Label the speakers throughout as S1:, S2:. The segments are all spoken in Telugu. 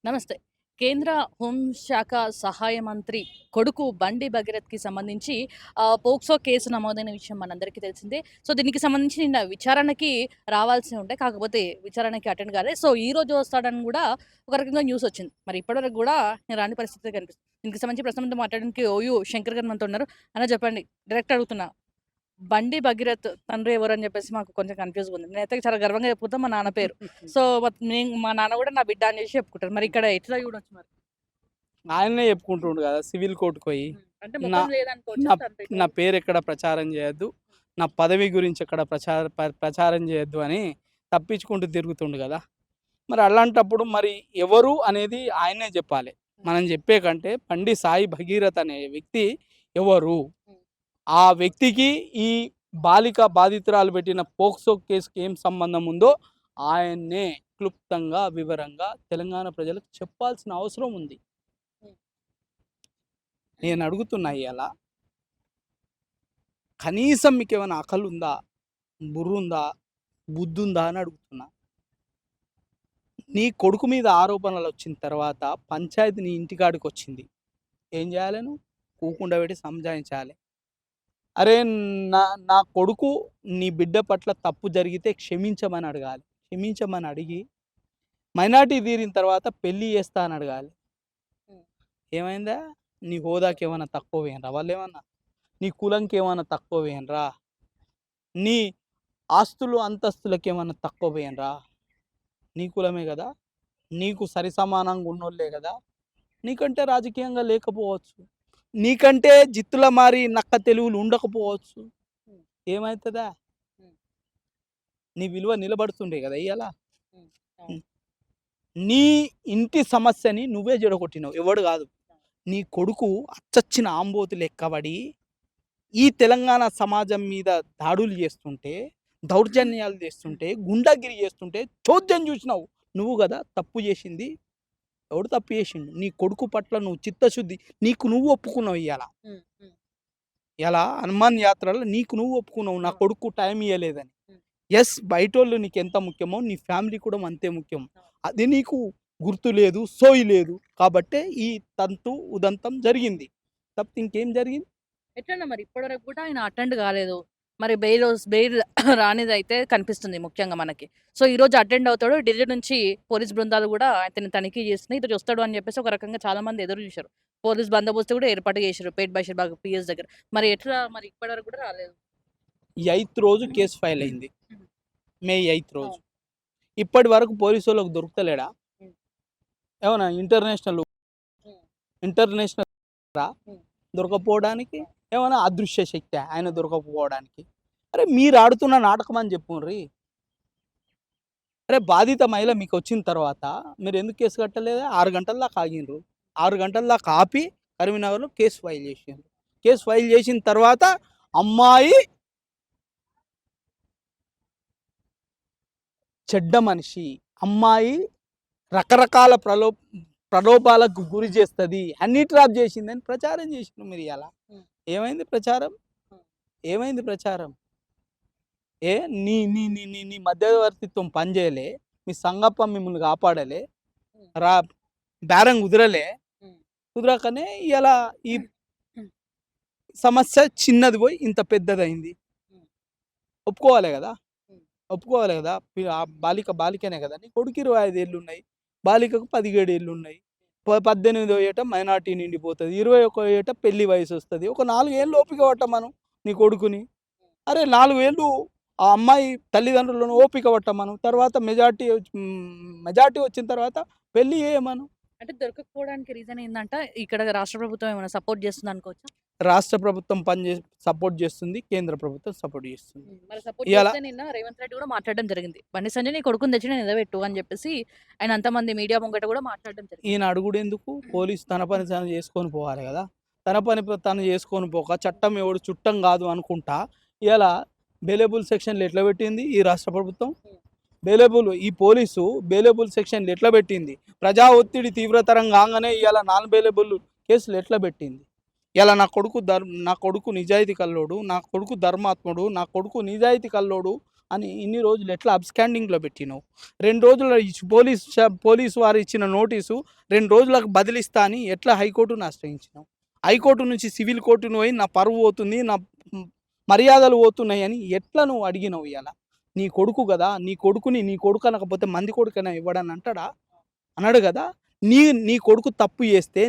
S1: నమస్తే. కేంద్ర హోంశాఖ సహాయ మంత్రి కొడుకు బండి భగీరథ్‌కి సంబంధించి పోక్సో కేసు నమోదైన విషయం మనందరికీ తెలిసిందే. సో, దీనికి సంబంధించి నిన్న విచారణకి రావాల్సి ఉండే. కాకపోతే విచారణకి అటెండ్ కాలే. సో, ఈరోజు వస్తాడని గూడా ఒక రకంగా న్యూసొచ్చింది. మరి ఇప్పటివరకు గూడా రాని పరిస్థితే కనిపిస్తుంది. దీనికి సంబంధించి ప్రస్తుతం మనతో మాట్లాడడానికి ఓయూ శంకర్ గారు మనతో ఉన్నారు. అన్న చెప్పండి. డైరెక్ట్ అడుగుతున్నా. బండి భగీరథ్ తండ్రి ఎవరని జెప్పేసి మాకు కొంచెం కన్‌ఫ్యూజ్‌గా ఉంది. నేనైతే చాలా గర్వంగా చెప్పుకుంటా మా నాన్న పేరు. సో, మా నాన్న గూడా నా బిడ్డ అని జేసి చెప్పుకుంటారు. మరి ఇక్కడ ఎట్లా చూడొచ్చు మరి?
S2: ఆయన్నే చెప్పుకుంటుండు కదా సివిల్ కోర్టుకి పోయి.
S1: అంటే
S2: నా
S1: ముఖం లేదనుకోవచ్చా
S2: నా
S1: తండ్రి
S2: నా
S1: పేరు?
S2: పేరెక్కడ ప్రచారం చేయొద్దు. నా పదవి గురించి ఎక్కడ ప్రచారం చేయొద్దు అని తప్పించుకుంటూ తిరుగుతుండు కదా! మరి అలాంటప్పుడు మరి ఎవరు అనేది ఆయనే చెప్పాలి. మనం చెప్పే కంటే బండి సాయి భగీరథ్ అనే వ్యక్తి ఎవరు?
S1: హ్మ్.
S2: ఆ వ్యక్తికి ఈ బాలిక బాధితురాలు పెట్టిన పోక్సో కేస్‌కి ఏం సంబంధం ఉందో ఆయన్నే క్లుప్తంగా, వివరంగా తెలంగాణ ప్రజలకు చెప్పాల్సిన అవసరం ఉంది.
S1: హ్మ్.
S2: నేను అడుగుతున్నా ఇయాల కనీసం మీకేమైనా అకలుందా? బుర్రుందా? బుద్ధుందా? అని అడుగుతున్నా. నీ కొడుకు మీద ఆరోపణలొచ్చిన తర్వాత పంచాయతీ నీ ఇంటికాడికొచ్చింది. ఏం జేయాలె నువ్వు? కూకుండబెట్టి సంజాయించాలె. అరే! నా నా కొడుకు నీ బిడ్డ పట్ల తప్పు జరిగితే క్షమించమని అడగాలి. క్షమించమని అడిగి మైనారిటీ తీరిన తర్వాత పెళ్లి చేస్తా అని అడగాలి.
S1: హ్మ్.
S2: ఏమైందా? నీ హోదాకేమన్నా తక్కువ పోయినరా వాళ్ళేమన్నా? నీ కులంకేమన్నా తక్కువ పోయినరా? నీ ఆస్తులు, అంతస్తులకేమన్నా తక్కువ పోయినరా? నీ కులమే గదా! నీకు సరిసమానంగా ఉన్నోళ్ళే గదా! నీకంటే రాజకీయంగా లేకపోవచ్చు. నీకంటే జిత్తుల మారి నక్క తెలివులు ఉండకపోవచ్చు.
S1: హ్మ్.
S2: ఏమైతదా?
S1: హ్మ్.
S2: నీ విలువ నిలబడుతుండే గదా ఇయ్యాల.
S1: హ్మ్. అవును.
S2: హ్మ్. నీ ఇంటి సమస్యని నువ్వే జెడగొట్టినవు. ఎవడు గాదు. నీ కొడుకు అచ్చొచ్చిన ఆంబోతు లెక్కబడి ఈ తెలంగాణ సమాజం మీద దాడులు చేస్తుంటే, దౌర్జన్యాలు చేస్తుంటే, గుండాగిరి చేస్తుంటే చోద్యం జూసినావు. నువ్వు గదా తప్పు జేసింది. ఎవడు తప్పు జేసిండు? నీ కొడుకు పట్ల నువ్వు చిత్తశుద్ధి నీకు నువ్వు ఒప్పుకున్నావు ఇయ్యాల.
S1: హ్మ్. హ్మ్.
S2: ఇలా హనుమాన్ యాత్రలో నీకు నువ్వు ఒప్పుకున్నావు. నా
S1: అవును.
S2: కొడుక్కు టైం ఇయ్యలేదని.
S1: హ్మ్.
S2: యెస్, బయటోళ్ళు నీకెంత ముఖ్యమో నీ ఫ్యామిలీ కూడా అంతే ముఖ్యం.
S1: అవును.
S2: అది నీకు గుర్తు లేదు, సోయి లేదు. కాబట్టే ఈ తంతు, ఉదంతం జరిగింది. తప్పితే ఇంకేం జరిగింది?
S1: ఎట్లన్నా మరి ఇప్పటివరకు కూడా ఆయన అటెండ్ కాలేదు. మరి బెయిల్ రానిదైతే కనిపిస్తుంది ముఖ్యంగా మనకి. సో, ఈరోజు అటెండ్ అవుతాడు. ఢిల్లీ నుంచి పోలీస్ బృందాలు గూడా అతన్ని తనిఖీ చేస్తున్నాయి. ఈరోజు వస్తాడు అని చెప్పేసి ఒక రకంగా చాలా మంది ఎదురు చూసారు. పోలీస్ బందోబస్తు కూడా ఏర్పాటు చేసిర్రు పేట్ బషీర్బాగ్ పీఎస్ దగ్గర. మరి ఎట్లా మరి ఇప్పటివరకు కూడా రాలేదు.
S2: ఈ 8థ్ రోజు కేస్ ఫైల్ అయింది.
S1: హ్మ్.
S2: మే 8థ్ రోజు.
S1: అవును.
S2: ఇప్పటి వరకు పోలీసోళ్ళకి దొరుకుతలేడా?
S1: హ్మ్.
S2: ఏమన్నా
S1: హ్మ్.
S2: ఇంటర్నేషనల్
S1: హ్మ్.
S2: దొరకపోవడానికి?
S1: అవును.
S2: ఏమన్నా అదృశ్య శక్తా ఆయన దొరకకపోవడానికి? అరే మీరు ఆడుతున్న నాటకం అని చెప్పుండ్రి. అరే బాధిత మహిళ మీకొచ్చిన తర్వాత మీరెందుకు కేసు కట్టలేదా? 6 గంటల దాకా ఆగిండ్రు. 6 గంటల దాకా ఆపి కరీంనగర్‌లో కేస్ ఫైల్ చేసిండ్రు. కేస్ ఫైల్ చేసిన తర్వాత అమ్మాయి చెడ్డ మనిషి. అమ్మాయి రకరకాల ప్రలోభాలకు గురి చేస్తది. హనీ ట్రాప్ చేసిందని ప్రచారం చేసిండ్రు మీరియాల.
S1: హ్మ్.
S2: ఏమైంది ప్రచారం?
S1: హ్మ్.
S2: ఏమైంది ప్రచారం? ఏ నీ నీ నీ నీ నీ మధ్యవర్తిత్వం పనిచేయలే. మీ సంగప్ప మిమ్మల్ని కాపాడలే.
S1: హ్మ్.
S2: రా బేరం కుదరలే.
S1: హ్మ్.
S2: కుదరకనే ఇయాల ఈ
S1: హ్మ్.
S2: సమస్య చిన్నది పోయి ఇంత పెద్దదయింది.
S1: హ్మ్.
S2: ఒప్పుకోవాలి గదా!
S1: హ్మ్.
S2: ఒప్పుకోవాలి గదా! ఆ బాలిక బాలికనే గదా! నీ కొడుకు 25 ఏళ్లున్నాయి. బాలికకు 17 ఏళ్లున్నాయి. 18వ ఏట మైనారిటీ నిండిపోతది. 21 ఏట పెళ్లి వయసొస్తది. ఒక 4 ఏళ్ళు ఓపిక పట్టమను నీ కొడుకుని. అరే 4 ఏళ్ళు ఆ అమ్మాయి తల్లిదండ్రులను ఓపిక పట్టమను. తర్వాత మెజారిటీ వచ్చిన తర్వాత పెళ్లి చేయమను.
S1: అంటే దొరకకపోవడానికి రీజన్ ఏందంట? ఇక్కడ రాష్ట్ర ప్రభుత్వం ఏమైనా సపోర్ట్ చేస్తుందనుకోవచ్చా?
S2: రాష్ట్ర ప్రభుత్వం సపోర్ట్ చేస్తుంది. కేంద్ర ప్రభుత్వం సపోర్ట్ చేస్తుంది.
S1: హ్మ్. మరి సపోర్ట్
S2: ఇయాల
S1: చేస్తే నిన్న రేవంత్ రెడ్డి గూడా మాట్లాడడం జరిగింది. బండి సంజయ్ నీ కొడుకుని తెచ్చి నిలబెట్టు అని జెప్పేసి ఆయన అంతమంది మీడియా ముంగట గూడా మాట్లాడడం జరిగింది.
S2: ఈయన అడుగుడెందుకు? పోలీసు తన పని తాను చేసుకొని పోవాలి గదా! తన పని తను చేసుకొని పోక చట్టం ఎవడు చుట్టం గాదు అనుకుంటా ఇయాల బెయిలబుల్ సెక్షన్‌లు ఎట్లా పెట్టింది ఈ రాష్ట్ర ప్రభుత్వం?
S1: హ్మ్.
S2: ఈ పోలీసు బెయిలబుల్ సెక్షన్‌లు ఎట్లా పెట్టింది? ప్రజా ఒత్తిడి తీవ్రతరం కాంగానే ఇయాల నాన్ బెయిలబుల్ కేసులు ఎట్లా పెట్టింది? ఇయాల నా కొడుకు నిజాయితీ కల్లోడు, నా కొడుకు ధర్మాత్ముడు, నా కొడుకు నిజాయితీ కల్లోడు అని ఇన్ని రోజులు ఎట్లా అబ్స్కాండింగ్లో పెట్టినావు? 2 రోజుల పోలీసు వారు ఇచ్చిన నోటీసు 2 రోజులకు బదిలిస్తా అని ఎట్లా హైకోర్టును ఆశ్రయించినావు? హైకోర్టు నుంచి సివిల్ కోర్టును పోయి నా పరువు పోతుంది, నా మర్యాదలు పోతున్నాయి అని ఎట్లా నువ్వు అడిగినావు? ఇవాళ నీ కొడుకు కదా, నీ కొడుకుని నీ కొడుకు అనకపోతే మంది కొడుకైనా ఇవ్వడని అంటాడా? అనడు కదా. నీ నీ కొడుకు తప్పు చేస్తే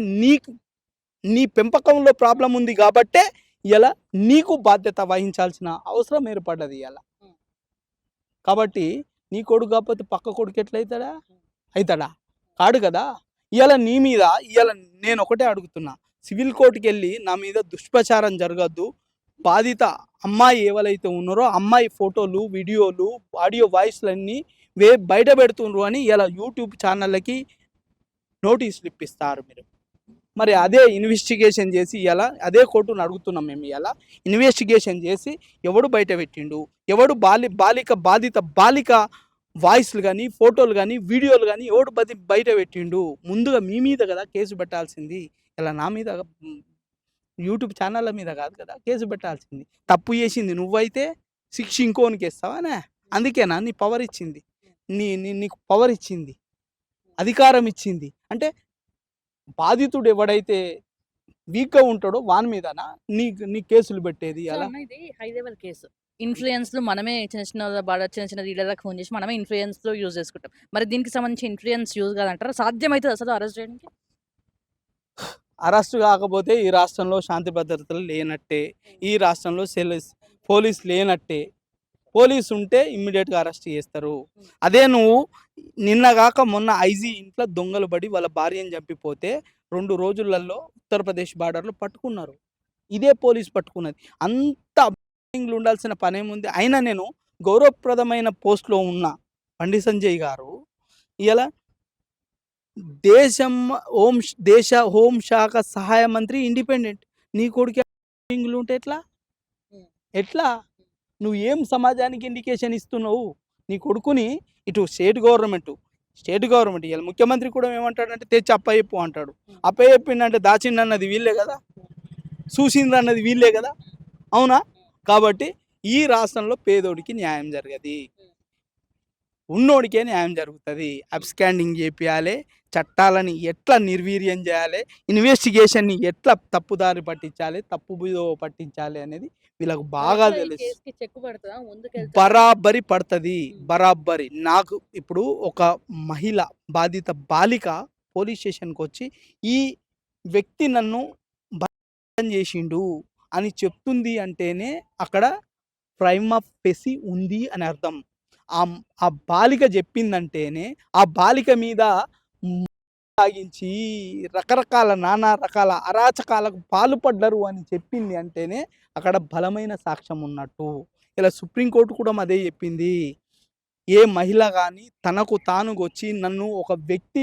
S2: నీ పెంపకంలో ప్రాబ్లం ఉంది కాబట్టే ఇలా నీకు బాధ్యత వహించాల్సిన అవసరం ఏర్పడ్డది ఇలా. కాబట్టి నీ కొడుకు కాకపోతే పక్క కొడుకు ఎట్లయితాడా? అవుతాడా? కాడు కదా. ఇవాళ నీ మీద ఇవాళ నేను ఒకటే అడుగుతున్నా, సివిల్ కోర్టుకి వెళ్ళి నా మీద దుష్ప్రచారం జరగద్దు, బాధిత అమ్మాయి ఎవరైతే ఉన్నారో అమ్మాయి ఫోటోలు, వీడియోలు, ఆడియో వాయిస్లన్నీ బయట పెడుతుండ్రు అని ఇలా యూట్యూబ్ ఛానళ్ళకి నోటీసులు ఇప్పిస్తారు మీరు. మరి అదే ఇన్వెస్టిగేషన్ చేసి ఇలా అదే కోర్టును అడుగుతున్నాం మేము. ఇలా ఇన్వెస్టిగేషన్ చేసి ఎవడు బయట పెట్టిండు, ఎవడు బాధిత బాలిక వాయిస్లు కానీ, ఫోటోలు కానీ, వీడియోలు కానీ ఎవడు బయట పెట్టిండు? ముందుగా మీ మీద కదా కేసు పెట్టాల్సింది. ఇలా నా మీద యూట్యూబ్ ఛానళ్ళ మీద కాదు కదా కేసు పెట్టాల్సింది. తప్పు చేసింది నువ్వైతే శిక్ష ఇంకోనికి ఇస్తావానే. అందుకేనా నీ పవర్ ఇచ్చింది, నీకు పవర్ ఇచ్చింది, అధికారం ఇచ్చింది. అంటే బాధితుడు ఎవడైతే వీక్గా ఉంటాడో వాని మీదనా నీ కేసులు పెట్టేది? అలా
S1: ఇది హై లెవెల్ కేసు. ఇన్‌ఫ్లుయెన్స్‌లు మనమే చిన్న చిన్న లీడర్‌లకు ఫోన్ చేసి మనమే ఇన్‌ఫ్లుయెన్స్‌లో యూజ్ చేసుకుంటాం. మరి దీనికి సంబంధించి ఇన్‌ఫ్లుయెన్స్ యూజ్ కాదంటారా? సాధ్యమైతదా అసలు అరెస్ట్ చేయడానికి?
S2: అరెస్ట్ కాకపోతే ఈ రాష్ట్రంలో శాంతి భద్రతలు లేనట్టే, ఈ రాష్ట్రంలో పోలీస్ లేనట్టే. పోలీసు ఉంటే ఇమ్మీడియట్గా అరెస్ట్ చేస్తారు. అదే నువ్వు నిన్నగాక మొన్న ఐజీ ఇంట్లో దొంగలు పడి వాళ్ళ భార్యను చంపిపోతే 2 రోజులలో ఉత్తరప్రదేశ్ బార్డర్లో పట్టుకున్నారు. ఇదే పోలీసు పట్టుకున్నది. అంత ఉండాల్సిన పనేముంది? అయినా నేను గౌరవప్రదమైన పోస్ట్లో ఉన్న బండి సంజయ్ గారు ఇలా దేశ హోంశాఖ సహాయ మంత్రి, ఇండిపెండెంట్. నీ కొడుకు ఉంటే ఎట్లా? నువ్వు ఏం సమాజానికి ఇండికేషన్ ఇస్తున్నావు? నీ కొడుకుని ఇటు స్టేట్ గవర్నమెంట్ ఇవాళ ముఖ్యమంత్రి కూడా ఏమంటాడంటే తెచ్చి అప్పయ్యప్పు అంటాడు. అప్పయ్యప్పిండంటే దాచిండన్నది వీళ్ళే కదా, చూసిండ్రన్నది వీళ్ళే కదా, అవునా? కాబట్టి ఈ రాష్ట్రంలో పేదోడికి న్యాయం జరగది, ఉన్నోడికే న్యాయం జరుగుతుంది. అబ్స్కాండింగ్ చేపియాలి, చట్టాలని ఎట్లా నిర్వీర్యం చేయాలి, ఇన్వెస్టిగేషన్ని ఎట్లా తప్పుదారి పట్టించాలి, పట్టించాలి అనేది వీళ్ళకు బాగా తెలుసు. బరాబరి పడుతుంది, బరాబరి. నాకు ఇప్పుడు ఒక మహిళ బాధిత బాలిక పోలీస్ స్టేషన్కి వచ్చి ఈ వ్యక్తి నన్ను చేసిండు అని చెప్తుంది అంటేనే అక్కడ ప్రైమ్ ఆఫ్ ఫెసి ఉంది అని అర్థం. ఆ బాలిక చెప్పిందంటేనే ఆ బాలిక మీద సాగించి నానా రకాల అరాచకాలకు పాల్పడ్డరు అని చెప్పింది అంటేనే అక్కడ బలమైన సాక్ష్యం ఉన్నట్టు. ఇలా సుప్రీంకోర్టు కూడా అదే చెప్పింది. ఏ మహిళ కానీ తనకు తాను వచ్చి నన్ను ఒక వ్యక్తి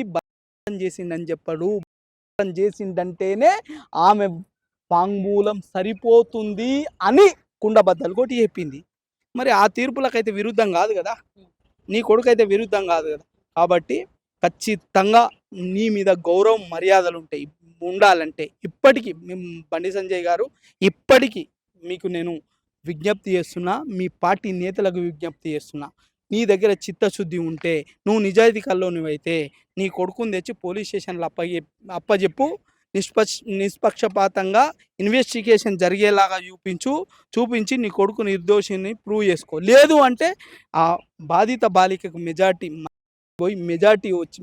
S2: చేసిండని చెప్పడు, చేసిందంటేనే ఆమె వాంగ్మూలం సరిపోతుంది అని కుండబద్దలు కొట్టి చెప్పింది. మరి ఆ తీర్పులకైతే విరుద్ధం కాదు కదా, నీ కొడుకైతే విరుద్ధం కాదు కదా. కాబట్టి ఖచ్చితంగా నీ మీద గౌరవం మర్యాదలు ఉండాలంటే ఇప్పటికీ బండి సంజయ్ గారు, ఇప్పటికీ మీకు నేను విజ్ఞప్తి చేస్తున్నా, మీ పార్టీ నేతలకు విజ్ఞప్తి చేస్తున్నా, నీ దగ్గర చిత్తశుద్ధి ఉంటే, నువ్వు నిజాయితీ కల్లోనివైతే నీ కొడుకుని తెచ్చి పోలీస్ స్టేషన్లో అప్పజెప్పు. నిష్పక్షపాతంగా ఇన్వెస్టిగేషన్ జరిగేలాగా చూపించి నీ కొడుకు నిర్దోషిని ప్రూవ్ చేసుకో. లేదు అంటే ఆ బాధిత బాలికకు మెజారిటీ వచ్చి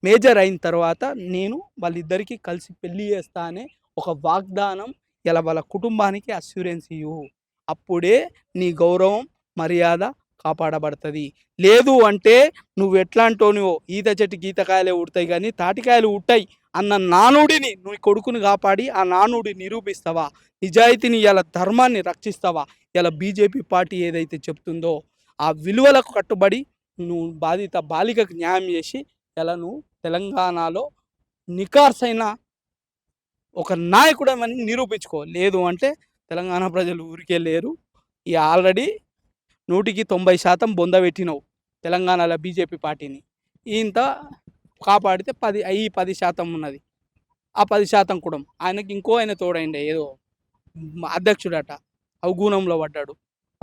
S2: మేజర్ అయిన తర్వాత నేను వాళ్ళిద్దరికీ కలిసి పెళ్లి చేస్తా అనే ఒక వాగ్దానం ఇలా వాళ్ళ కుటుంబానికి అష్యూరెన్స్ ఇవ్వు. అప్పుడే నీ గౌరవం మర్యాద కాపాడబడుతుంది. లేదు అంటే నువ్వు ఎట్లాంటోనివో ఈత చెట్టుకి ఈతకాయలే ఉడతాయి కానీ తాటికాయలు ఉట్టాయి అన్న నానుడిని నువ్వు కొడుకుని కాపాడి ఆ నానుడి నిరూపిస్తావా? నిజాయితీని ఇలా ధర్మాన్ని రక్షిస్తావా? ఇలా బీజేపీ పార్టీ ఏదైతే చెప్తుందో ఆ విలువలకు కట్టుబడి నువ్వు బాధిత బాలికకు న్యాయం చేసి ఇలా నువ్వు తెలంగాణలో నికార్సైన ఒక నాయకుడమని నిరూపించుకో. లేదు అంటే తెలంగాణ ప్రజలు ఊరికే లేరు. ఈ ఆల్రెడీ 100% బొంద పెట్టినావు తెలంగాణలో బీజేపీ పార్టీని. ఇంత కాపాడితే 10% ఉన్నది. ఆ 10% కూడా ఆయనకి ఆయన తోడైండే ఏదో అధ్యక్షుడట అవగుణంలో పడ్డాడు.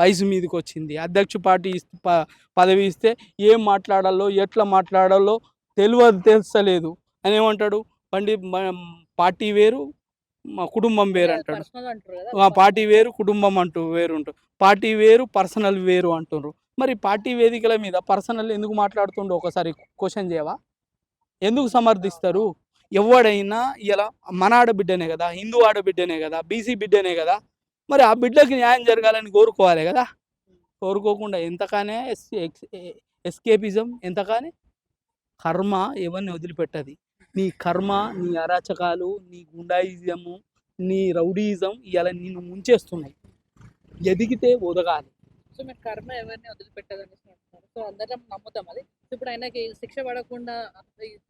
S2: వయసు మీదకి వచ్చింది. అధ్యక్ష పదవి ఇస్తే ఏం మాట్లాడాలో ఎట్లా మాట్లాడాలో తెలుస్తలేదు అని ఏమంటాడు, పార్టీ వేరు మా కుటుంబం వేరు అంటాడు.
S1: పర్సనల్ అంటారు కదా
S2: పార్టీ వేరు కుటుంబం అంటూ వేరు ఉంటుంది. పార్టీ వేరు పర్సనల్ వేరు అంటున్నారు. మరి పార్టీ వేదికల మీద పర్సనల్ ఎందుకు మాట్లాడుతుండో ఒకసారి క్వశ్చన్ చేయవా? ఎందుకు సమర్థిస్తారు? ఎవడైనా ఇలా మన ఆడబిడ్డనే కదా, హిందూ ఆడబిడ్డనే కదా, బీసీ బిడ్డనే కదా, మరి ఆ బిడ్డకి న్యాయం జరగాలని కోరుకోవాలి కదా. కోరుకోకుండా ఎంతకానే ఎస్కేపిజం, ఎంతకానే కర్మ ఎవరిని వదిలిపెట్టది. నీ కర్మ, నీ అరాచకాలు, నీ గుండాయిజము, నీ రౌడీయిజం ఇలా నిన్ను ముంచేస్తున్నాయి. ఎదిగితే ఒదగాలి.
S1: సో మీరు కర్మ ఎవరిని వదిలిపెట్టదని అంటున్నారు. సో అందరం నమ్ముతాం అది. ఇప్పుడు ఆయనకి శిక్ష పడకుండా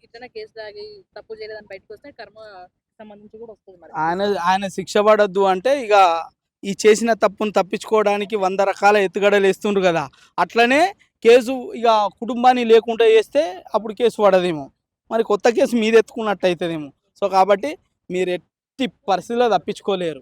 S1: ఇతనే కేసు తాగి తప్పు చేయలేదని బయటకు వస్తే కర్మ సంబంధించి కూడా వస్తుంది మరి.
S2: ఆయన శిక్ష పడద్దు అంటే ఇక ఈ చేసిన తప్పును తప్పించుకోవడానికి 100 రకాల ఎత్తుగడలు వేస్తుండ్రు కదా. అట్లనే కేసు ఇక కుటుంబాన్ని లేకుండా చేస్తే అప్పుడు కేసు పడదేమో, మరి కొత్త కేసు మీద ఎత్తుకున్నట్టు అవుతుందేమో. సో కాబట్టి మీరు ఎట్టి పరిస్థితిలో తప్పించుకోలేరు.